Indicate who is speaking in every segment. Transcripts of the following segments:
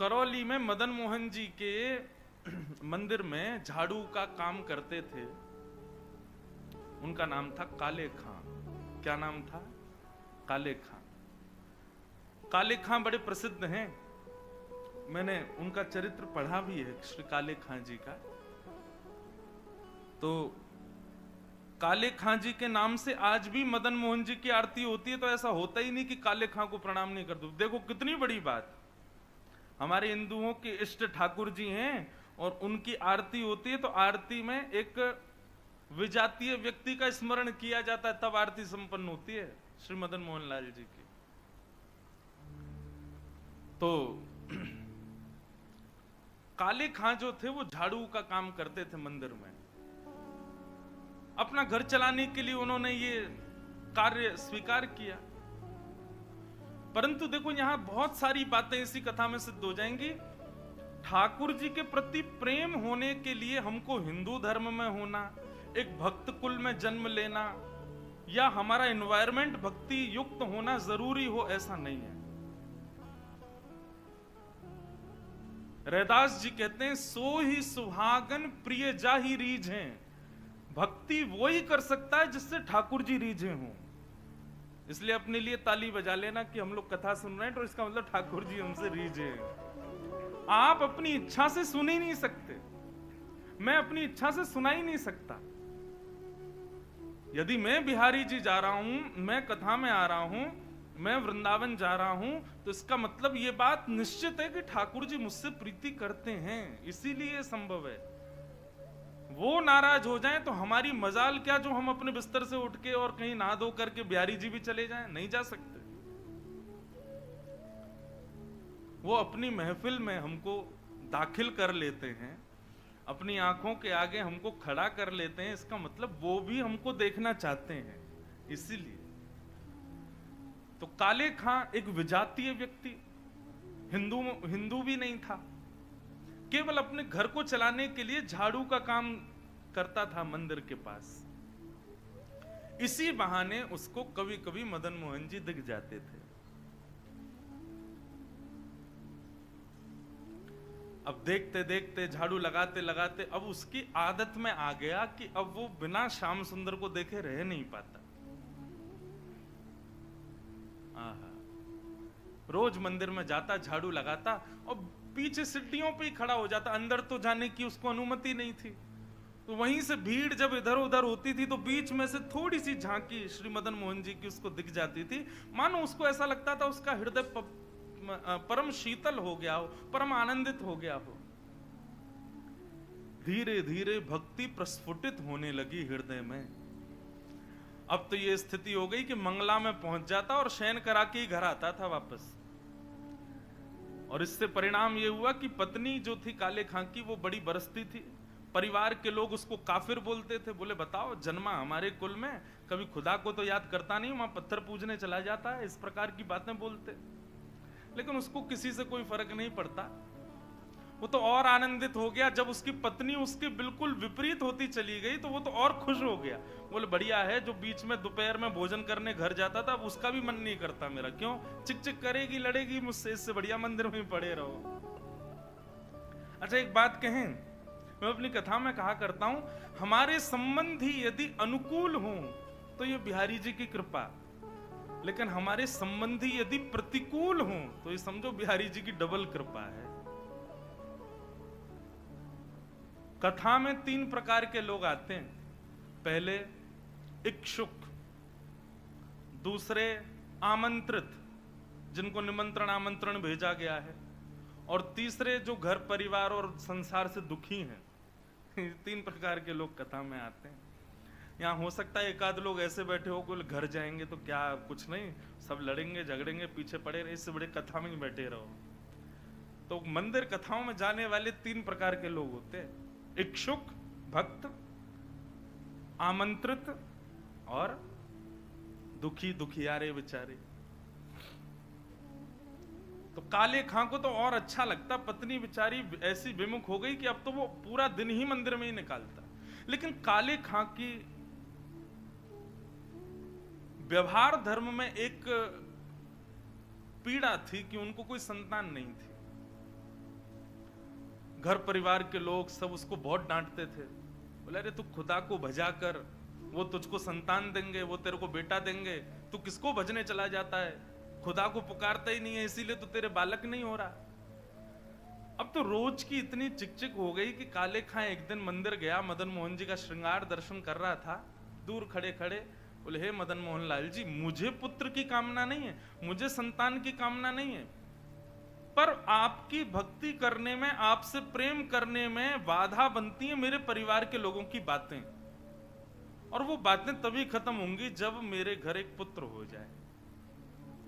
Speaker 1: करौली में मदन मोहन जी के मंदिर में झाड़ू का काम करते थे। उनका नाम था काले खां। क्या नाम था? काले खां। काले खां बड़े प्रसिद्ध हैं। मैंने उनका चरित्र पढ़ा भी है, श्री काले खां जी का। तो काले खां जी के नाम से आज भी मदन मोहन जी की आरती होती है। तो ऐसा होता ही नहीं कि काले खां को प्रणाम नहीं कर दो। देखो कितनी बड़ी बात। हमारे हिंदुओं के इष्ट ठाकुर जी हैं और उनकी आरती होती है, तो आरती में एक विजातीय व्यक्ति का स्मरण किया जाता है, तब आरती संपन्न होती है श्री मदन मोहन लाल जी की। तो काले खां जो थे वो झाड़ू का काम करते थे मंदिर में। अपना घर चलाने के लिए उन्होंने ये कार्य स्वीकार किया। परंतु देखो यहां बहुत सारी बातें इसी कथा में सिद्ध हो जाएंगी। ठाकुर जी के प्रति प्रेम होने के लिए हमको हिंदू धर्म में होना, एक भक्त कुल में जन्म लेना, या हमारा एनवायरमेंट भक्ति युक्त होना जरूरी हो, ऐसा नहीं है। रैदास जी कहते हैं, सो ही सुहागन प्रिय जाहि रीझें। भक्ति वो ही कर सकता है जिससे ठाकुर जी रीझे हों। इसलिए अपने लिए ताली बजा लेना कि हम लोग कथा सुन रहे हैं, तो इसका मतलब ठाकुर जी हमसे रीझे हैं। आप अपनी इच्छा से सुन ही नहीं सकते, मैं अपनी इच्छा से सुना ही नहीं सकता। यदि मैं बिहारी जी जा रहा हूं, मैं कथा में आ रहा हूं, मैं वृंदावन जा रहा हूं, तो इसका मतलब यह बात निश्चित है कि ठाकुर जी मुझसे प्रीति करते हैं, इसीलिए संभव है। वो नाराज हो जाएं तो हमारी मजाल क्या जो हम अपने बिस्तर से उठ के और कहीं नहा धो करके बिहारी जी भी चले जाएं? नहीं जा सकते। वो अपनी महफिल में हमको दाखिल कर लेते हैं, अपनी आंखों के आगे हमको खड़ा कर लेते हैं, इसका मतलब वो भी हमको देखना चाहते हैं, इसीलिए। तो काले खां एक विजातीय व्यक्ति, हिंदू भी नहीं था, केवल अपने घर को चलाने के लिए झाड़ू का काम करता था मंदिर के पास। इसी बहाने उसको कभी कभी मदन मोहन जी दिख जाते थे। अब देखते देखते, झाड़ू लगाते लगाते, अब उसकी आदत में आ गया कि अब वो बिना श्याम सुंदर को देखे रह नहीं पाता। रोज मंदिर में जाता, झाड़ू लगाता और पीछे सीढ़ियों पे ही खड़ा हो जाता। अंदर तो जाने की उसको अनुमति नहीं थी। तो वहीं से भीड़ जब इधर उधर होती थी तो बीच में से थोड़ी सी झांकी श्री मदन मोहन जी की उसको दिख जाती थी। मानो उसको ऐसा लगता था उसका हृदय परम शीतल हो गया हो, परम आनंदित हो गया हो। धीरे धीरे भक्ति प्रस्फुटित होने लगी हृदय में। अब तो ये स्थिति हो गई कि मंगला में पहुंच जाता और शयन करा के ही घर आता था वापस। और इससे परिणाम ये हुआ कि पत्नी जो थी काले खां की, वो बड़ी बरसती थी। परिवार के लोग उसको काफिर बोलते थे। बोले बताओ, जन्मा हमारे कुल में, कभी खुदा को तो याद करता नहीं, वहां पत्थर पूजने चला जाता है, इस प्रकार की बातें बोलते। लेकिन उसको किसी से कोई फर्क नहीं पड़ता। वो तो और आनंदित हो गया जब उसकी पत्नी उसके बिल्कुल विपरीत होती चली गई, तो वो तो और खुश हो गया। बोले बढ़िया है, जो बीच में दोपहर में भोजन करने घर जाता था, अब उसका भी मन नहीं करता मेरा। क्यों? चिक चिक करेगी, लड़ेगी मुझसे, इससे बढ़िया मंदिर में पड़े रहो। अच्छा एक बात कहें, मैं अपनी कथा में कहा करता हूं, हमारे संबंधी यदि अनुकूल हों तो ये बिहारी जी की कृपा, लेकिन हमारे संबंधी यदि प्रतिकूल हों तो ये समझो बिहारी जी की डबल कृपा है। कथा में 3 प्रकार के लोग आते हैं। पहले इच्छुक, दूसरे आमंत्रित, जिनको निमंत्रण आमंत्रण भेजा गया है, और तीसरे जो घर परिवार और संसार से दुखी हैं। 3 प्रकार के लोग कथा में आते हैं। यहाँ हो सकता है एक आध लोग ऐसे बैठे हो, कोई घर जाएंगे तो क्या, कुछ नहीं, सब लड़ेंगे झगड़ेंगे, पीछे पड़े रहे, इससे बड़े कथा में ही बैठे रहो। तो मंदिर कथाओं में जाने वाले 3 प्रकार के लोग होते हैं, इच्छुक, भक्त, आमंत्रित और दुखी, दुखियारे बेचारे। तो काले खां को तो और अच्छा लगता, पत्नी बेचारी ऐसी विमुख हो गई कि अब तो वो पूरा दिन ही मंदिर में ही निकालता। लेकिन काले खां की व्यवहार धर्म में एक पीड़ा थी कि उनको कोई संतान नहीं थी। घर परिवार के लोग सब उसको बहुत डांटते थे। बोले अरे तू खुदा को भजा कर, वो तुझको संतान देंगे, वो तेरे को बेटा देंगे, तू किसको भजने चला जाता है, खुदा को पुकारता ही नहीं है, इसीलिए तो तेरे बालक नहीं हो रहा। अब तो रोज की इतनी चिकचिक हो गई कि काले खां एक दिन मंदिर गया, मदन मोहन जी का श्रृंगार दर्शन कर रहा था, दूर खड़े खड़े बोले हे मदन मोहन लाल जी, मुझे पुत्र की कामना नहीं है, मुझे संतान की कामना नहीं है, पर आपकी भक्ति करने में, आपसे प्रेम करने में बाधा बनती है मेरे परिवार के लोगों की बातें, और वो बातें तभी खत्म होंगी जब मेरे घर एक पुत्र हो जाए।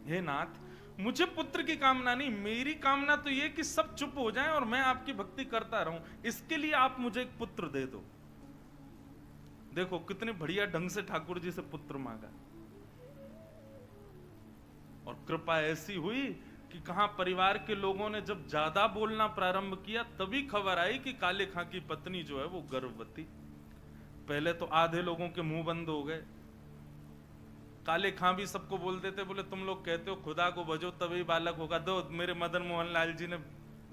Speaker 1: हे नाथ, मुझे पुत्र की कामना नहीं, मेरी कामना तो ये कि सब चुप हो जाएं और मैं आपकी भक्ति करता रहूं, इसके लिए आप मुझे एक पुत्र दे दो। देखो कितने बढ़िया ढंग से ठाकुर जी से पुत्र मांगा, और कृपा ऐसी हुई कि कहां परिवार के लोगों ने जब ज्यादा बोलना प्रारंभ किया तभी खबर आई कि काले खां की पत्नी जो है वो गर्भवती। पहले तो आधे लोगों के मुंह बंद हो गए, काले खां भी सबको बोल देते, बोले तुम लोग कहते हो खुदा को भजो तभी बालक होगा, दो मेरे मदन मोहन लाल जी ने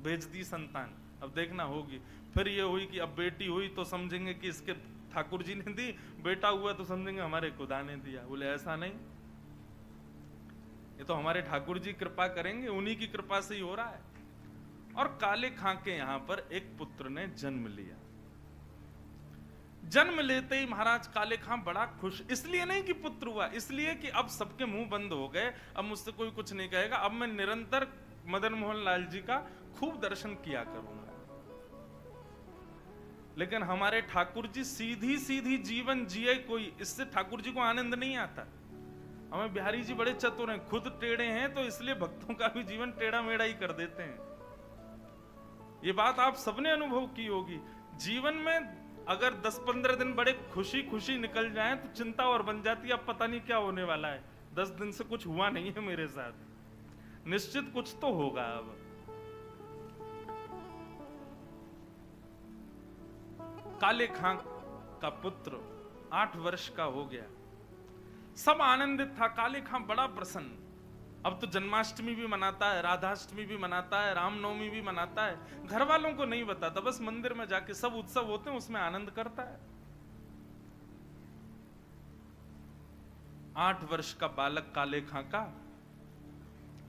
Speaker 1: भेज दी संतान, अब देखना होगी। फिर ये हुई कि अब बेटी हुई तो समझेंगे कि इसके ठाकुर जी ने दी, बेटा हुआ तो समझेंगे हमारे खुदा ने दिया। बोले ऐसा नहीं, ये तो हमारे ठाकुर जी कृपा करेंगे, उन्हीं की कृपा से ही हो रहा है। और काले खां के यहां पर एक पुत्र ने जन्म लिया। जन्म लेते ही महाराज काले खां बड़ा खुश, इसलिए नहीं कि पुत्र हुआ, इसलिए कि अब सबके मुंह बंद हो गए, अब मुझसे कोई कुछ नहीं कहेगा, अब मैं निरंतर मदन मोहन लाल जी का खूब दर्शन किया करूंगा। लेकिन हमारे ठाकुर जी सीधी सीधी जीवन जिए कोई, इससे ठाकुर जी को आनंद नहीं आता। हमें बिहारी जी बड़े चतुर हैं, खुद टेढ़े हैं तो इसलिए भक्तों का भी जीवन टेढ़ा मेढ़ा ही कर देते हैं। ये बात आप सबने अनुभव की होगी। जीवन में अगर 10-15 दिन बड़े खुशी खुशी निकल जाएं तो चिंता और बन जाती है, अब पता नहीं क्या होने वाला है, 10 दिन से कुछ हुआ नहीं है मेरे साथ, निश्चित कुछ तो होगा। अब काले खां का पुत्र 8 वर्ष का हो गया, सब आनंदित था, काले खां बड़ा प्रसन्न। अब तो जन्माष्टमी भी मनाता है, राधाष्टमी भी मनाता है, रामनवमी भी मनाता है, घर वालों को नहीं बताता, बस मंदिर में जाके सब उत्सव होते हैं उसमें आनंद करता है। 8 वर्ष का बालक काले खां का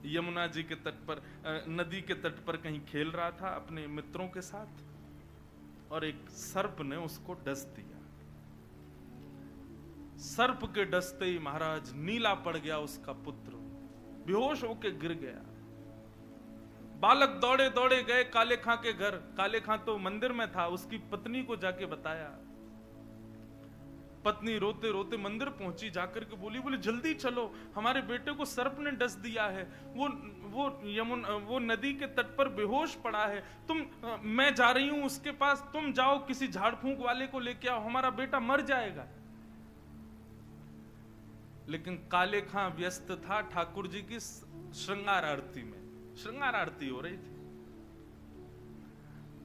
Speaker 1: यमुना जी के तट पर, नदी के तट पर कहीं खेल रहा था अपने मित्रों के साथ, और एक सर्प ने उसको डस दिया। सर्प के डसते ही महाराज नीला पड़ गया उसका पुत्र, बेहोश होके गिर गया। बालक दौड़े दौड़े गए काले खां के घर, काले खां तो मंदिर में था, उसकी पत्नी को जाके बताया। पत्नी रोते रोते मंदिर पहुंची, जाकर के बोली जल्दी चलो, हमारे बेटे को सर्प ने डस दिया है, वो नदी के तट पर बेहोश पड़ा है, मैं जा रही हूं उसके पास, तुम जाओ किसी झाड़ फूंक वाले को लेके आओ, हमारा बेटा मर जाएगा। लेकिन काले खां व्यस्त था ठाकुर जी की श्रृंगार आरती में, श्रृंगार आरती हो रही थी।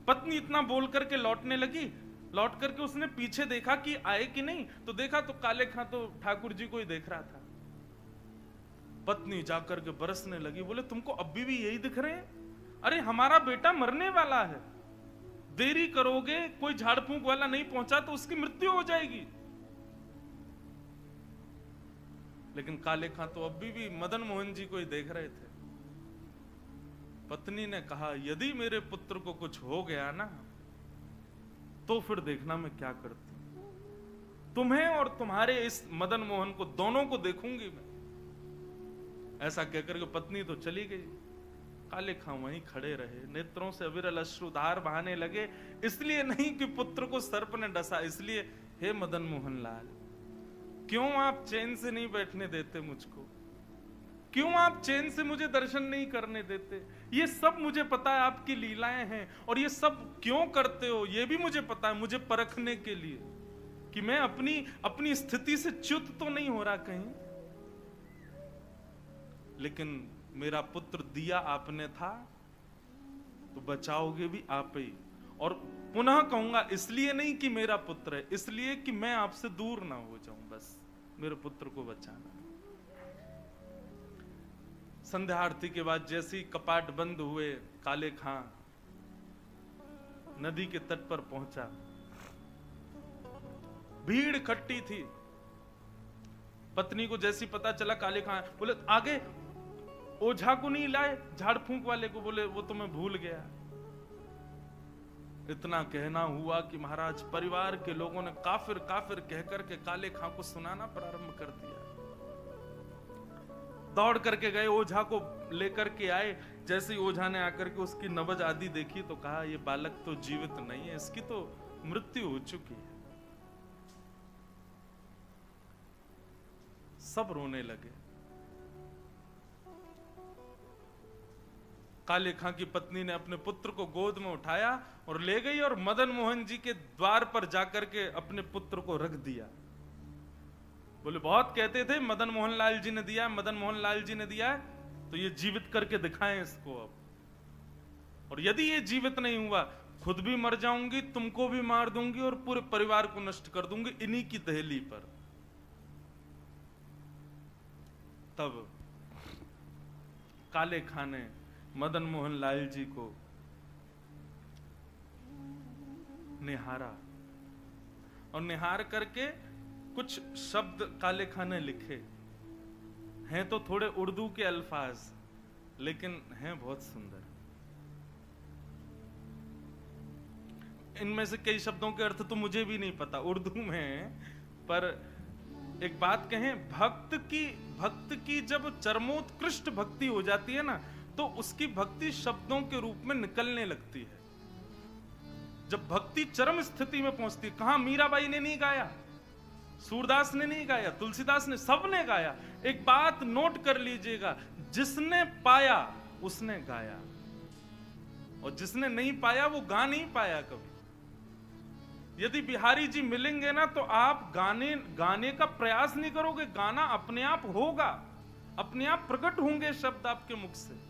Speaker 1: पत्नी इतना बोल करके लौटने लगी, लौट करके उसने पीछे देखा कि आए कि नहीं, तो देखा तो काले खां तो ठाकुर जी को ही देख रहा था। पत्नी जाकर के बरसने लगी, बोले तुमको अभी भी यही दिख रहे हैं? अरे हमारा बेटा मरने वाला है, देरी करोगे, कोई झाड़ फूंक वाला नहीं पहुंचा तो उसकी मृत्यु हो जाएगी। लेकिन काले खां तो अभी भी मदन मोहन जी को ही देख रहे थे। पत्नी ने कहा यदि मेरे पुत्र को कुछ हो गया ना तो फिर देखना मैं क्या करती, तुम्हें और तुम्हारे इस मदन मोहन को दोनों को देखूंगी मैं। ऐसा कहकर के पत्नी तो चली गई, काले खां वहीं खड़े रहे, नेत्रों से अविरल अश्रुधार बहाने लगे, इसलिए नहीं कि पुत्र को सर्प ने डसा, इसलिए हे मदन मोहन लाल, क्यों आप चैन से नहीं बैठने देते मुझको, क्यों आप चैन से मुझे दर्शन नहीं करने देते? ये सब मुझे पता है आपकी लीलाएं हैं, और ये सब क्यों करते हो ये भी मुझे पता है, मुझे परखने के लिए कि मैं अपनी स्थिति से च्युत तो नहीं हो रहा कहीं। लेकिन मेरा पुत्र दिया आपने था तो बचाओगे भी आप ही, और पुनः कहूंगा इसलिए नहीं कि मेरा पुत्र है, इसलिए कि मैं आपसे दूर ना हो जाऊं, बस मेरे पुत्र को बचाना। संध्या आरती के बाद जैसे ही कपाट बंद हुए, काले खां नदी के तट पर पहुंचा। भीड़ इकट्ठी थी। पत्नी को जैसी पता चला काले खां, बोले आगे ओझा को नहीं लाए, झाड़ फूंक वाले को, बोले वो तो मैं भूल गया। इतना कहना हुआ कि महाराज परिवार के लोगों ने काफिर काफिर कहकर के काले खां को सुनाना प्रारंभ कर दिया। दौड़ करके गए, ओझा को लेकर के आए। जैसे ही ओझा ने आकर के उसकी नब्ज आदि देखी तो कहा ये बालक तो जीवित नहीं है, इसकी तो मृत्यु हो चुकी है। सब रोने लगे। काले खां की पत्नी ने अपने पुत्र को गोद में उठाया और ले गई और मदन मोहन जी के द्वार पर जाकर के अपने पुत्र को रख दिया। बोले बहुत कहते थे मदन मोहन लाल जी ने दिया, मदन मोहन लाल जी ने दिया, तो ये जीवित करके दिखाएं इसको अब। और यदि ये जीवित नहीं हुआ, खुद भी मर जाऊंगी, तुमको भी मार दूंगी और पूरे परिवार को नष्ट कर दूंगी इन्हीं की दहली पर। तब काले खां ने मदन मोहन लाल जी को निहारा और निहार करके कुछ शब्द काले खां ने लिखे। हैं तो थोड़े उर्दू के अल्फाज, लेकिन हैं बहुत सुंदर। इनमें से कई शब्दों के अर्थ तो मुझे भी नहीं पता, उर्दू में। पर एक बात कहें, भक्त की जब चरमोत्कृष्ट भक्ति हो जाती है ना, तो उसकी भक्ति शब्दों के रूप में निकलने लगती है। जब भक्ति चरम स्थिति में पहुंचती है, कहां मीराबाई ने नहीं गाया, सूरदास ने नहीं गाया, तुलसीदास ने, सबने गाया। एक बात नोट कर लीजिएगा, जिसने पाया उसने गाया, और जिसने नहीं पाया वो गा नहीं पाया कभी। यदि बिहारी जी मिलेंगे ना, तो आप गाने का प्रयास नहीं करोगे, गाना अपने आप होगा, अपने आप प्रकट होंगे शब्द आपके मुख से।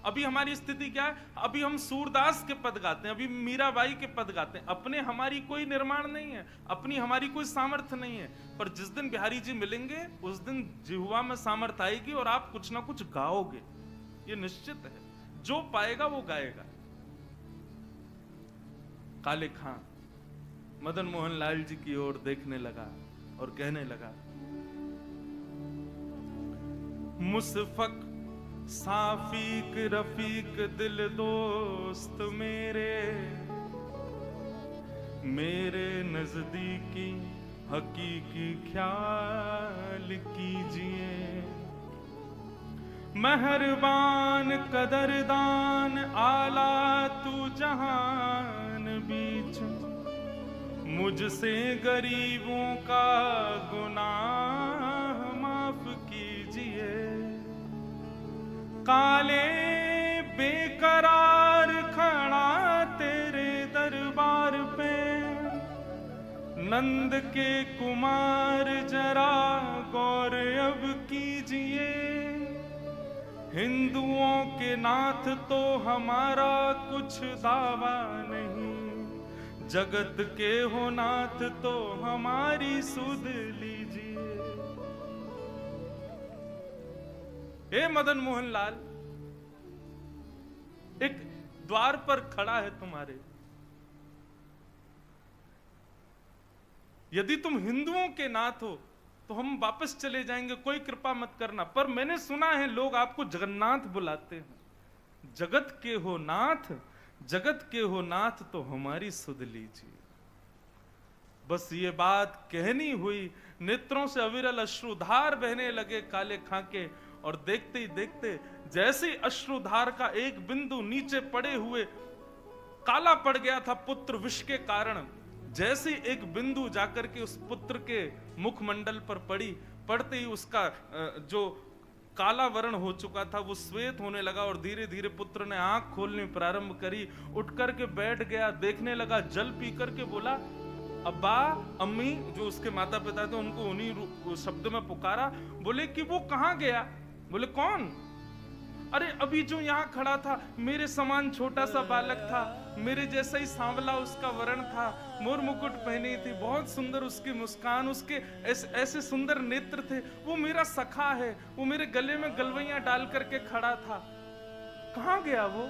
Speaker 1: अभी हमारी स्थिति क्या है, अभी हम सूरदास के पद गाते हैं, अभी मीराबाई के पद गाते हैं, अपने हमारी कोई निर्माण नहीं है, अपनी हमारी कोई सामर्थ्य नहीं है। पर जिस दिन बिहारी जी मिलेंगे, उस दिन जिह्वा में सामर्थ्य आएगी और आप कुछ ना कुछ गाओगे, ये निश्चित है। जो पाएगा वो गाएगा। काले खां मदन मोहन लाल जी की ओर देखने लगा और कहने लगा, मुसफक साफीक रफीक दिल दोस्त मेरे नजदीकी हकीकी ख्याल कीजिए। मेहरबान कदरदान आला तू जहान बीच, मुझसे गरीबों का गुनाह माफ कीजिए। काले बेकरार खड़ा तेरे दरबार पे, नंद के कुमार जरा गौर अब कीजिए। हिंदुओं के नाथ तो हमारा कुछ दावा नहीं, जगत के हो नाथ तो हमारी सुध लीजिए। हे मदन मोहन लाल, एक द्वार पर खड़ा है तुम्हारे, यदि तुम हिंदुओं के नाथ हो तो हम वापस चले जाएंगे, कोई कृपा मत करना। पर मैंने सुना है लोग आपको जगन्नाथ बुलाते हैं। जगत के हो नाथ, जगत के हो नाथ तो हमारी सुध लीजिए। बस ये बात कहनी हुई, नेत्रों से अविरल अश्रुधार बहने लगे काले खां के, और देखते ही देखते जैसे ही अश्रुधार का एक बिंदु नीचे पड़े हुए काला पड़ गया था पुत्र विष के कारण, जैसे एक बिंदु जाकर के उस पुत्र के मुखमंडल पर पड़ी, पड़ते ही उसका जो काला वर्ण हो चुका था वो श्वेत होने लगा, और धीरे धीरे पुत्र ने आंख खोलनी प्रारंभ करी। उठ करके बैठ गया, देखने लगा, जल पी करके बोला, अब्बा अम्मी, जो उसके माता पिता थे उनको उन्हीं शब्द में पुकारा। बोले कि वो कहाँ गया? बोले कौन? अरे अभी जो यहाँ खड़ा था, मेरे समान छोटा सा बालक था, मेरे जैसा ही सांवला उसका वर्ण था, मोर मुकुट पहनी थी, बहुत सुंदर उसकी मुस्कान, उसके ऐसे सुंदर नेत्र थे, वो मेरा सखा है, वो मेरे गले में गलवैयां डाल करके खड़ा था, कहाँ गया वो?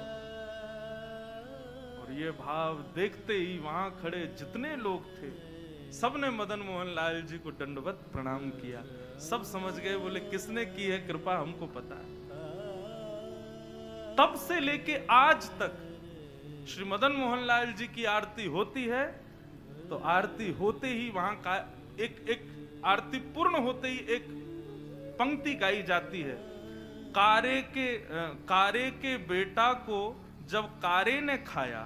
Speaker 1: और और ये भाव देखते ही वहां खड़े जितने लोग थे सबने मदन मोहन लाल जी को दंडवत प्रणाम किया। सब समझ गए, बोले किसने की है कृपा हमको पता है। तब से लेके आज तक श्री मदन मोहन लाल जी की आरती होती है तो आरती होते ही वहां का एक आरती पूर्ण होते ही एक पंक्ति गाई जाती है। कारे के बेटा को जब कारे ने खाया,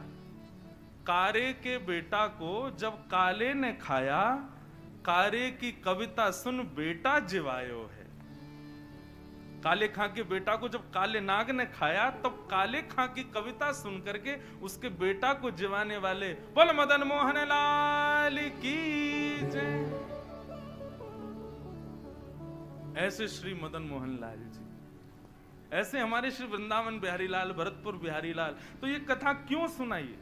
Speaker 1: कारे के बेटा को जब काले ने खाया, कारे की कविता सुन बेटा जिवायो है। काले खां के बेटा को जब काले नाग ने खाया तब काले खां की कविता सुन करके उसके बेटा को जिवाने वाले बोल मदन मोहन लाल की जय। ऐसे श्री मदन मोहन लाल जी, ऐसे हमारे श्री वृंदावन बिहारी लाल, भरतपुर बिहारी लाल। तो ये कथा क्यों सुनाइए?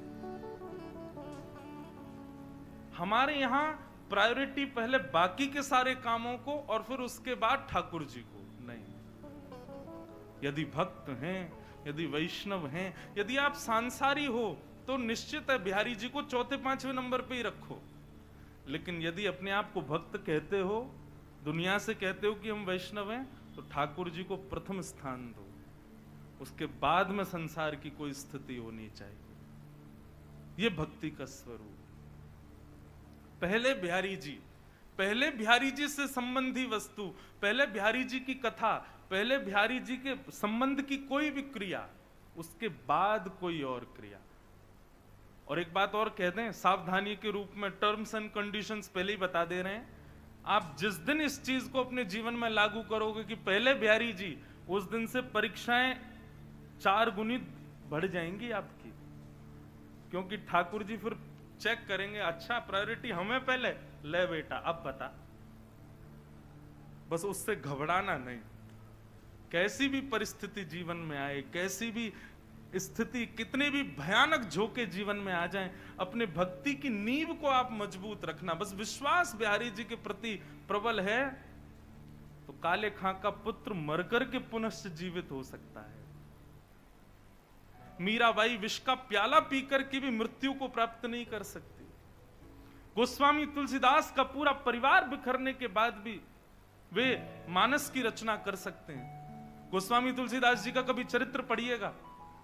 Speaker 1: हमारे यहां प्रायोरिटी पहले बाकी के सारे कामों को और फिर उसके बाद ठाकुर जी को नहीं। यदि भक्त हैं, यदि वैष्णव हैं, यदि आप सांसारी हो तो निश्चित है बिहारी जी को चौथे पांचवें नंबर पे ही रखो। लेकिन यदि अपने आप को भक्त कहते हो, दुनिया से कहते हो कि हम वैष्णव हैं, तो ठाकुर जी को प्रथम स्थान दो। उसके बाद में संसार की कोई स्थिति होनी चाहिए। यह भक्ति का स्वरूप। पहले बिहारी जी से संबंधी वस्तु, पहले बिहारी जी की कथा, पहले बिहारी जी के संबंध की कोई भी क्रिया, उसके बाद कोई और क्रिया। और एक बात और कह दें, सावधानी के रूप में टर्म्स एंड कंडीशंस पहले ही बता दे रहे हैं। आप जिस दिन इस चीज को अपने जीवन में लागू करोगे कि पहले बिहारी जी, उस दिन से परीक्षाएं 4 गुनी बढ़ जाएंगी आपकी। क्योंकि ठाकुर जी फिर चेक करेंगे, अच्छा प्रायोरिटी हमें पहले, ले बेटा अब बता। बस उससे घबराना नहीं। कैसी भी परिस्थिति जीवन में आए, कैसी भी स्थिति, कितने भी भयानक झोंके जीवन में आ जाएं, अपने भक्ति की नींव को आप मजबूत रखना। बस विश्वास बिहारी जी के प्रति प्रबल है तो काले खां का पुत्र मरकर के पुनः जीवित हो सकता है। मीराबाई विष का प्याला पीकर के भी मृत्यु को प्राप्त नहीं कर सकती। गोस्वामी तुलसीदास का पूरा परिवार बिखरने के बाद भी वे मानस की रचना कर सकते हैं। गोस्वामी तुलसीदास जी का कभी चरित्र पढ़िएगा,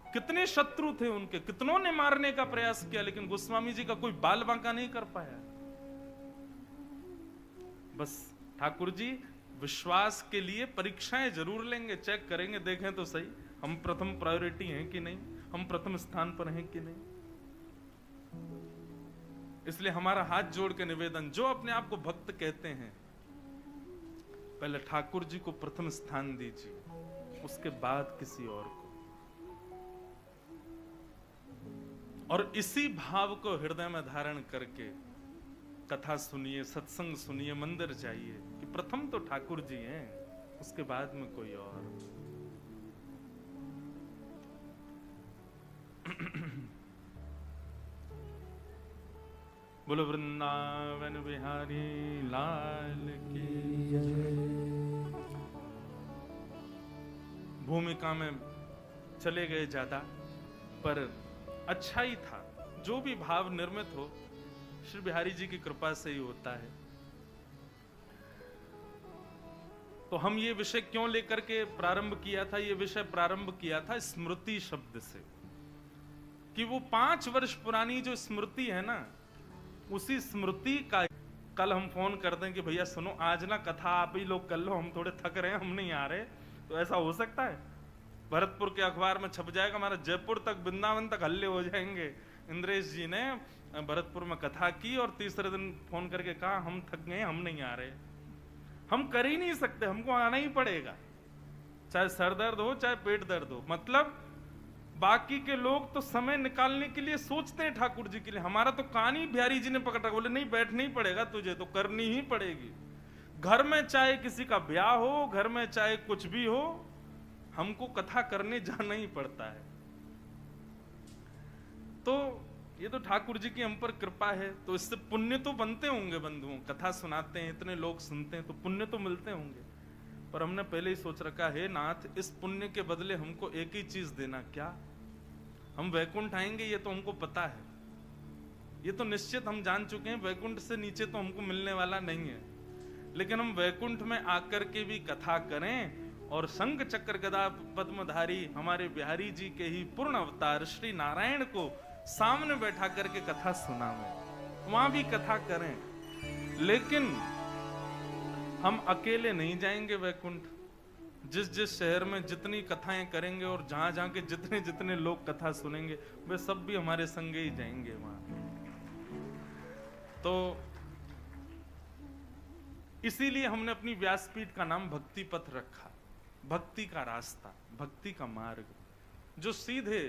Speaker 1: कितने शत्रु थे उनके, कितनों ने मारने का प्रयास किया, लेकिन गोस्वामी जी का कोई बाल बांका नहीं कर पाया। बस ठाकुर जी विश्वास के लिए परीक्षाएं जरूर लेंगे, चेक करेंगे, देखें तो सही हम प्रथम प्रायोरिटी हैं कि नहीं, हम प्रथम स्थान पर हैं कि नहीं। इसलिए हमारा हाथ जोड़ के निवेदन, जो अपने आप को भक्त कहते हैं, पहले ठाकुर जी को प्रथम स्थान दीजिए, उसके बाद किसी और को। और इसी भाव को हृदय में धारण करके कथा सुनिए, सत्संग सुनिए, मंदिर जाइए कि प्रथम तो ठाकुर जी हैं, उसके बाद में कोई और। बोलो वृंदावन बिहारी लाल की जय। भूमिका में चले गए ज्यादा, पर अच्छा ही था। जो भी भाव निर्मित हो श्री बिहारी जी की कृपा से ही होता है। तो हम ये विषय क्यों लेकर के प्रारंभ किया था? ये विषय प्रारंभ किया था स्मृति शब्द से, कि वो 5 वर्ष पुरानी जो स्मृति है ना, उसी स्मृति का कल हम फोन कर दें कि भैया सुनो आज ना कथा आप ही लोग कर लो, हम थोड़े थक रहे हैं, हम नहीं आ रहे, तो ऐसा हो सकता है? भरतपुर के अखबार में छप जाएगा, हमारा जयपुर तक, वृंदावन तक हल्ले हो जाएंगे। इंद्रेश जी ने भरतपुर में कथा की और तीसरे दिन फोन करके कहा हम थक गए, हम नहीं आ रहे। हम कर ही नहीं सकते, हमको आना ही पड़ेगा, चाहे सर दर्द हो चाहे पेट दर्द हो। मतलब बाकी के लोग तो समय निकालने के लिए सोचते हैं ठाकुर जी के लिए, हमारा तो कान ही बिहारी जी ने पकड़ा, बोले नहीं बैठना ही पड़ेगा तुझे, तो करनी ही पड़ेगी। घर में चाहे किसी का ब्याह हो, घर में चाहे कुछ भी हो, हमको कथा करने जाना ही पड़ता है। तो ये तो ठाकुर जी की हम पर कृपा है, तो इससे पुण्य तो बनते होंगे बंधुओं, कथा सुनाते हैं, इतने लोग सुनते हैं, तो पुण्य तो मिलते होंगे। पर हमने पहले ही सोच रखा है नाथ, इस पुण्य के बदले हमको एक ही चीज देना, क्या? हम वैकुंठ आएंगे ये तो हमको पता है, ये तो निश्चित हम जान चुके हैं, वैकुंठ से नीचे तो हमको मिलने वाला नहीं है। लेकिन हम वैकुंठ में आकर के भी कथा करें और शंख चक्र गदा पद्मधारी हमारे बिहारी जी के ही पूर्ण अवतार श्री नारायण को सामने बैठा करके कथा सुनावें, वहां भी कथा करें। लेकिन हम अकेले नहीं जाएंगे वैकुंठ। जिस जिस शहर में जितनी कथाएं करेंगे और जहां जहां के जितने जितने लोग कथा सुनेंगे वे सब भी हमारे संगे ही जाएंगे वहां। तो इसीलिए हमने अपनी व्यासपीठ का नाम भक्ति पथ रखा। भक्ति का रास्ता, भक्ति का मार्ग, जो सीधे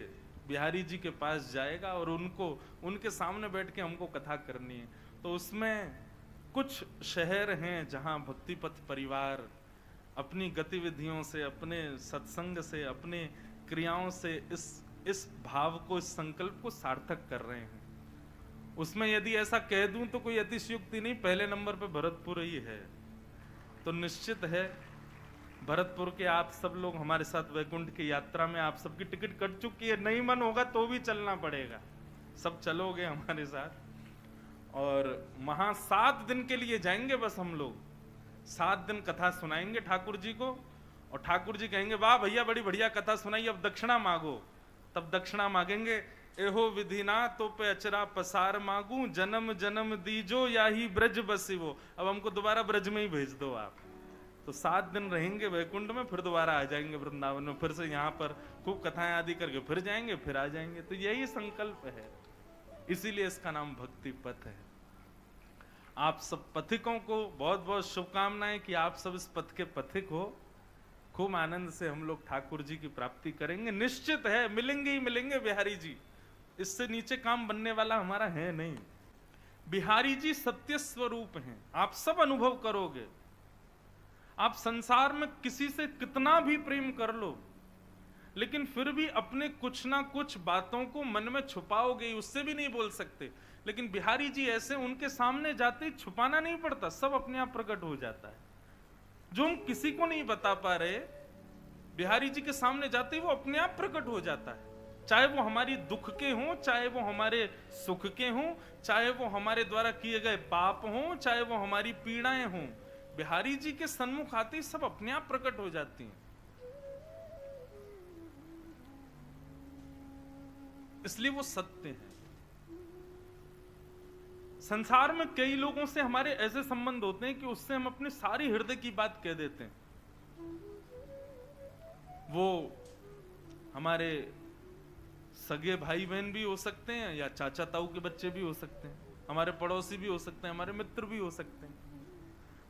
Speaker 1: बिहारी जी के पास जाएगा और उनके सामने बैठ के हमको कथा करनी है। तो उसमें कुछ शहर हैं जहां भक्ति पथ परिवार अपनी गतिविधियों से, अपने सत्संग से, अपने क्रियाओं से इस भाव को, इस संकल्प को सार्थक कर रहे हैं। उसमें यदि ऐसा कह दूं तो कोई अतिशयोक्ति नहीं, पहले नंबर पे भरतपुर ही है। तो निश्चित है भरतपुर के आप सब लोग हमारे साथ वैकुंठ की यात्रा में, आप सबकी टिकट कट चुकी है, नहीं मन होगा तो भी चलना पड़ेगा, सब चलोगे हमारे साथ। और वहां 7 दिन के लिए जाएंगे बस हम लोग। 7 दिन कथा सुनाएंगे ठाकुर जी को, और ठाकुर जी कहेंगे वाह भैया बड़ी बढ़िया कथा सुनाई, अब दक्षिणा मांगो। तब दक्षिणा मांगेंगे, एहो विधिना तो पे अचरा पसार मांगू, जन्म जन्म दीजो या ही ब्रज बसिवो। अब हमको दोबारा ब्रज में ही भेज दो आप। तो 7 दिन रहेंगे वैकुंठ में, फिर दोबारा आ जाएंगे वृंदावन में, फिर से यहाँ पर खूब कथाएं आदि करके फिर जाएंगे, फिर आ जाएंगे। तो यही संकल्प है, इसीलिए इसका नाम भक्ति पथ है। आप सब पथिकों को बहुत बहुत शुभकामनाएं कि आप सब इस पथ के पथिक हो। खूब आनंद से हम लोग ठाकुर जी की प्राप्ति करेंगे। निश्चित है मिलेंगे ही मिलेंगे बिहारी जी, इससे नीचे काम बनने वाला हमारा है नहीं। बिहारी जी सत्य स्वरूप हैं, आप सब अनुभव करोगे। आप संसार में किसी से कितना भी प्रेम कर लो, लेकिन फिर भी अपने कुछ ना कुछ बातों को मन में छुपाओगे, उससे भी नहीं बोल सकते। लेकिन बिहारी जी ऐसे, उनके सामने जाते ही छुपाना नहीं पड़ता, सब अपने आप प्रकट हो जाता है। जो हम किसी को नहीं बता पा रहे, बिहारी जी के सामने जाते ही वो अपने आप प्रकट हो जाता है। चाहे वो हमारी दुख के हों, चाहे वो हमारे सुख के हों, चाहे वो हमारे द्वारा किए गए पाप हों, चाहे वो हमारी पीड़ाएं हों, बिहारी जी के सन्मुख आते ही सब अपने आप प्रकट हो जाती हैं। इसलिए वो सत्य है। संसार में कई लोगों से हमारे ऐसे संबंध होते हैं कि उससे हम अपने सारी हृदय की बात कह देते हैं। वो हमारे सगे भाई बहन भी हो सकते हैं, या चाचा ताऊ के बच्चे भी हो सकते हैं, हमारे पड़ोसी भी हो सकते हैं, हमारे मित्र भी हो सकते हैं।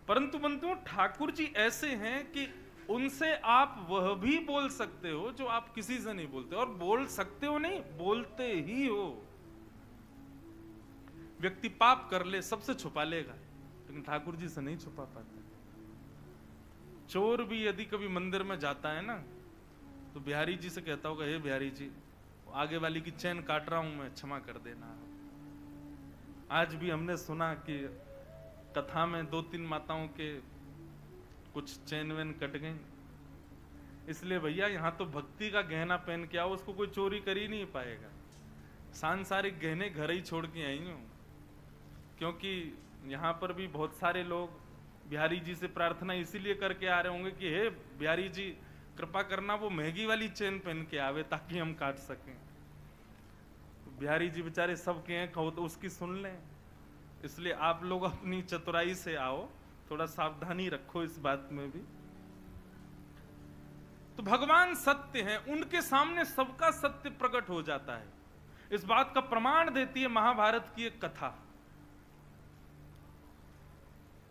Speaker 1: परंतु बंधुओं, ठाकुर जी ऐसे हैं कि उनसे आप वह भी बोल सकते हो जो आप किसी से नहीं बोलते। और बोल सकते हो नहीं, बोलते ही हो। व्यक्ति पाप कर ले, सबसे छुपा लेगा, लेकिन ठाकुर जी से नहीं छुपा पाता। चोर भी यदि कभी मंदिर में जाता है ना, तो बिहारी जी से कहता होगा, हे बिहारी जी, आगे वाली की चैन काट रहा हूं मैं, क्षमा कर देना। आज भी हमने सुना कि कथा में 2-3 माताओं के कुछ चैन वैन कट गई। इसलिए भैया यहाँ तो भक्ति का गहना पहन के आओ, उसको कोई चोरी कर ही नहीं पाएगा। सांसारिक गहने घर ही छोड़ के आई हूं, क्योंकि यहाँ पर भी बहुत सारे लोग बिहारी जी से प्रार्थना इसीलिए करके आ रहे होंगे कि हे बिहारी जी कृपा करना वो महंगी वाली चेन पहन के आवे ताकि हम काट सकें। बिहारी जी बेचारे सबके हैं, कहो तो उसकी सुन लें। इसलिए आप लोग अपनी चतुराई से आओ, थोड़ा सावधानी रखो इस बात में भी। तो भगवान सत्य हैं, उनके सामने सबका सत्य प्रकट हो जाता है। इस बात का प्रमाण देती है महाभारत की एक कथा।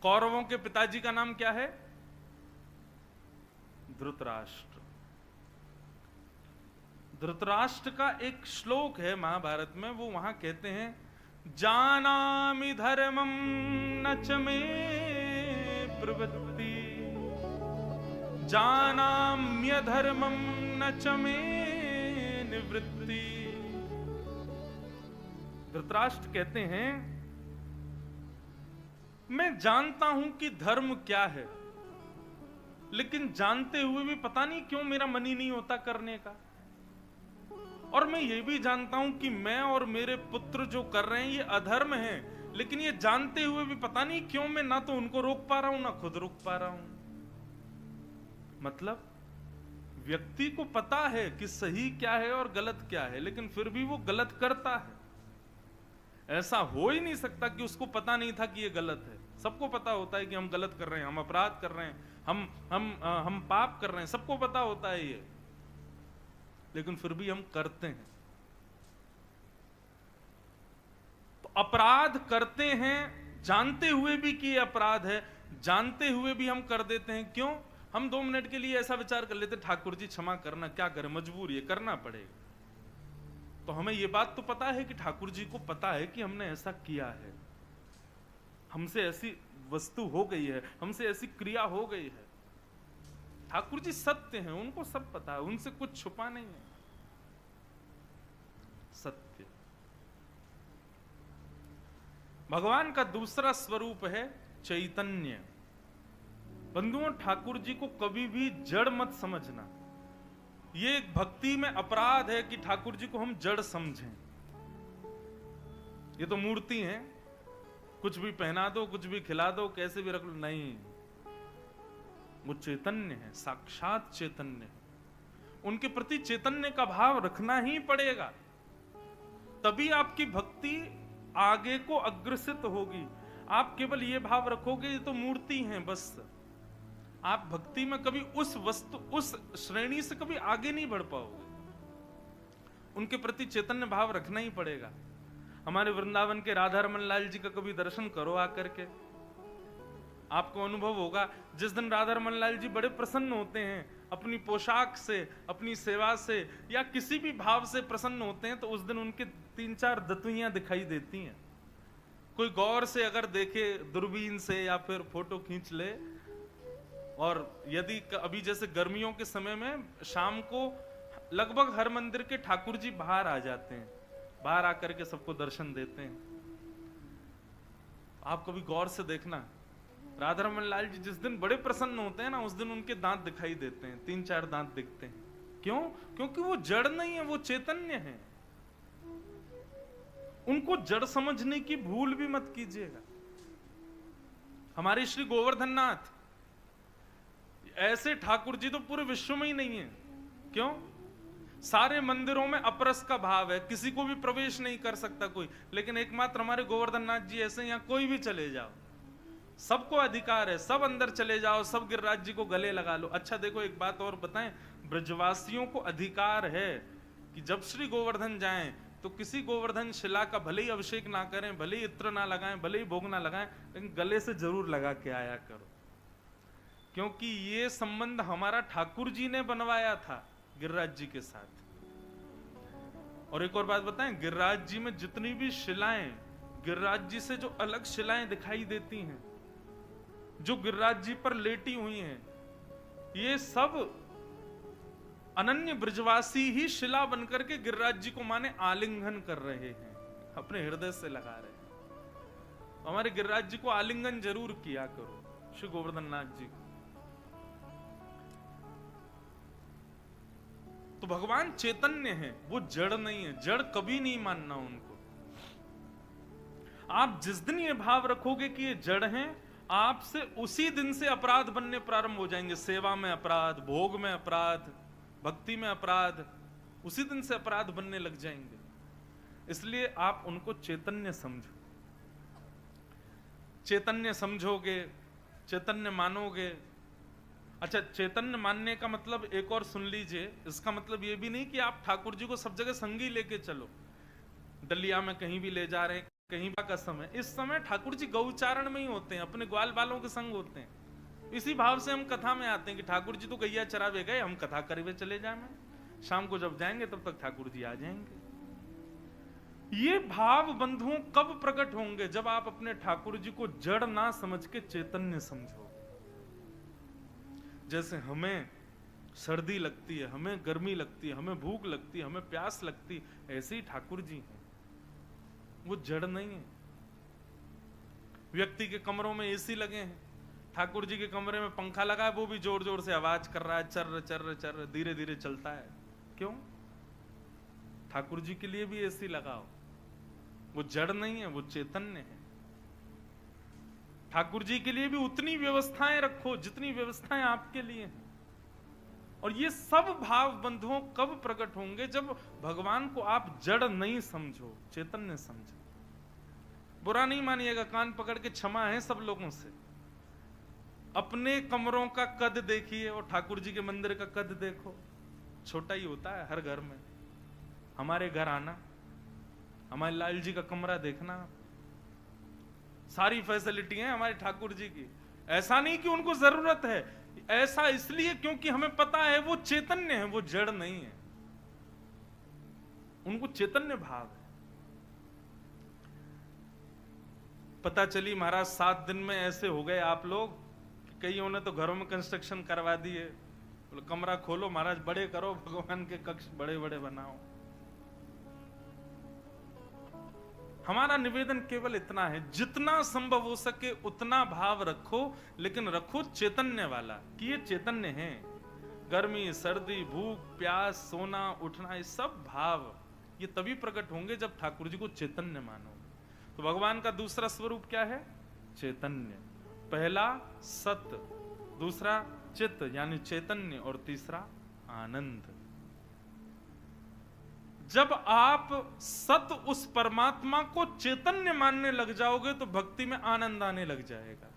Speaker 1: कौरवों के पिताजी का नाम क्या है? धृतराष्ट्र। धृतराष्ट्र का एक श्लोक है महाभारत में, वो वहां कहते हैं, जानामि धर्मं न च मे प्रवृत्ति, जानाम्य धर्मं न च मे निवृत्ति। धृतराष्ट्र कहते हैं, मैं जानता हूं कि धर्म क्या है, लेकिन जानते हुए भी पता नहीं क्यों मेरा मन ही नहीं होता करने का। और मैं मैं ये भी जानता हूं कि मैं और मेरे पुत्र जो कर रहे हैं ये अधर्म है, लेकिन ये जानते हुए भी पता नहीं क्यों मैं ना तो उनको रोक पा रहा हूं ना खुद रोक पा रहा हूं। मतलब व्यक्ति को पता है कि सही क्या है और गलत क्या है, लेकिन फिर भी वो गलत करता है। ऐसा हो ही नहीं सकता कि उसको पता नहीं था कि ये गलत है। सबको पता होता है कि हम गलत कर रहे हैं, हम अपराध कर रहे हैं, हम पाप कर रहे हैं, सबको पता होता है ये, लेकिन फिर भी हम करते हैं। तो अपराध करते हैं जानते हुए भी कि ये अपराध है, जानते हुए भी हम कर देते हैं। क्यों? हम 2 मिनट के लिए ऐसा विचार कर लेते, ठाकुर जी क्षमा करना, क्या करें, मजबूर, ये करना पड़ेगा। तो हमें ये बात तो पता है कि ठाकुर जी को पता है कि हमने ऐसा किया है, हमसे ऐसी वस्तु हो गई है, हमसे ऐसी क्रिया हो गई है। ठाकुर जी सत्य हैं, उनको सब पता है, उनसे कुछ छुपा नहीं है। सत्य। भगवान का दूसरा स्वरूप है चैतन्य। बंधुओं, ठाकुर जी को कभी भी जड़ मत समझना। ये एक भक्ति में अपराध है कि ठाकुर जी को हम जड़ समझें। ये तो मूर्ति है, कुछ भी पहना दो, कुछ भी खिला दो, कैसे भी रख लो, नहीं, वो चैतन्य है, साक्षात चैतन्य है। उनके प्रति चैतन्य का भाव रखना ही पड़ेगा, तभी आपकी भक्ति आगे को अग्रसित होगी। आप केवल ये भाव रखोगे ये तो मूर्ति है बस, आप भक्ति में कभी उस वस्तु, उस श्रेणी से कभी आगे नहीं बढ़ पाओगे। उनके प्रति चैतन्य भाव रखना ही पड़ेगा। हमारे वृंदावन के राधा रमन लाल जी का कभी दर्शन करो आकर के, आपको अनुभव होगा। जिस दिन राधा रमन लाल जी बड़े प्रसन्न होते हैं, अपनी पोशाक से, अपनी सेवा से या किसी भी भाव से प्रसन्न होते हैं, तो उस दिन उनके 3-4 दतुइयां दिखाई देती हैं। कोई गौर से अगर देखे दूरबीन से या फिर फोटो खींच ले, और यदि अभी जैसे गर्मियों के समय में शाम को लगभग हर मंदिर के ठाकुर जी बाहर आ जाते हैं, बाहर आकर के सबको दर्शन देते हैं। आप कभी गौर से देखना, राधा रमन लाल जी जिस दिन बड़े प्रसन्न होते हैं ना, उस दिन उनके दांत दिखाई देते हैं, 3-4 दांत दिखते हैं। क्यों? क्योंकि वो जड़ नहीं है, वो चैतन्य है। उनको जड़ समझने की भूल भी मत कीजिएगा। हमारे श्री गोवर्धन नाथ, ऐसे ठाकुर जी तो पूरे विश्व में ही नहीं है। क्यों? सारे मंदिरों में अपरस का भाव है, किसी को भी प्रवेश नहीं कर सकता कोई, लेकिन एकमात्र हमारे गोवर्धन नाथ जी ऐसे, यहाँ कोई भी चले जाओ, सबको अधिकार है, सब अंदर चले जाओ, सब गिरिराज जी को गले लगा लो। अच्छा देखो, एक बात और बताएं, ब्रजवासियों को अधिकार है कि जब श्री गोवर्धन जाएं तो किसी गोवर्धन शिला का भले ही अभिषेक ना करें, भले ही इत्र ना लगाएं, भले ही भोग ना लगाएं, लेकिन गले से जरूर लगा के आया करो, क्योंकि ये संबंध हमारा ठाकुर जी ने बनवाया था गिरिराज जी के साथ। और एक और बात बताएं, गिरिराज जी में जितनी भी शिलाएं, गिरिराज जी से जो अलग शिलाएं दिखाई देती हैं, जो गिरिराज जी पर लेटी हुई हैं, ये सब अनन्य ब्रजवासी ही शिला बनकर के गिरिराज जी को माने आलिंगन कर रहे हैं, अपने हृदय से लगा रहे हैं। हमारे गिरिराज जी को आलिंगन जरूर किया करो, श्री गोवर्धन नाथ जी को। तो भगवान चैतन्य है, वो जड़ नहीं है, जड़ कभी नहीं मानना उनको। आप जिस दिन ये भाव रखोगे कि ये जड़ हैं, आपसे उसी दिन से अपराध बनने प्रारंभ हो जाएंगे। सेवा में अपराध, भोग में अपराध, भक्ति में अपराध, उसी दिन से अपराध बनने लग जाएंगे। इसलिए आप उनको चैतन्य समझो। चैतन्य समझोगे, चैतन्य मानोगे। अच्छा, चैतन्य मानने का मतलब एक और सुन लीजिए, इसका मतलब ये भी नहीं कि आप ठाकुर जी को सब जगह संगी लेके चलो, दलिया में कहीं भी ले जा रहे हैं, कहीं का समय, इस समय ठाकुर जी गौचारण में ही होते हैं, अपने ग्वाल बालों के संग होते हैं। इसी भाव से हम कथा में आते हैं कि ठाकुर जी तो गैया चरावे गए, हम कथा करवे चले जाए, शाम को जब जाएंगे तब तक ठाकुर जी आ जाएंगे। ये भाव बंधुओं कब प्रकट होंगे? जब आप अपने ठाकुर जी को जड़ ना समझ के चैतन्य समझो। जैसे हमें सर्दी लगती है, हमें गर्मी लगती है, हमें भूख लगती है, हमें प्यास लगती है, ऐसे ही ठाकुर जी हैं, वो जड़ नहीं है। व्यक्ति के कमरों में एसी लगे हैं, ठाकुर जी के कमरे में पंखा लगा है, वो भी जोर जोर से आवाज कर रहा है, चर्र चर्र चर्र, धीरे धीरे चलता है। क्यों? ठाकुर जी के लिए भी एसी लगाओ। वो जड़ नहीं है, वो चैतन्य है। ठाकुर जी के लिए भी उतनी व्यवस्थाएं रखो जितनी व्यवस्थाएं आपके लिए हैं। और ये सब भाव बंधुओं कब प्रकट होंगे? जब भगवान को आप जड़ नहीं समझो, चैतन्य समझो। बुरा नहीं मानिएगा, कान पकड़ के क्षमा है सब लोगों से। अपने कमरों का कद देखिए और ठाकुर जी के मंदिर का कद देखो, छोटा ही होता है हर घर में। हमारे घर आना, हमारे लाल जी का कमरा देखना, सारी फैसिलिटी है हमारे ठाकुर जी की। ऐसा नहीं कि उनको जरूरत है, ऐसा इसलिए क्योंकि हमें पता है वो चैतन्य है, वो जड़ नहीं है, उनको चैतन्य भाव है। पता चली महाराज 7 दिन में ऐसे हो गए आप लोग, कईयों ने तो घरों में कंस्ट्रक्शन करवा दिए। बोले कमरा खोलो महाराज, बड़े करो, भगवान के कक्ष बड़े बड़े बनाओ। हमारा निवेदन केवल इतना है, जितना संभव हो सके उतना भाव रखो, लेकिन रखो चैतन्य वाला, कि ये चैतन्य है। गर्मी, सर्दी, भूख, प्यास, सोना, उठना, ये सब भाव ये तभी प्रकट होंगे जब ठाकुर जी को चैतन्य मानोगे। तो भगवान का दूसरा स्वरूप क्या है? चैतन्य। पहला सत, दूसरा चित्त यानी चैतन्य, और तीसरा आनंद। जब आप सत उस परमात्मा को चैतन्य मानने लग जाओगे तो भक्ति में आनंद आने लग जाएगा।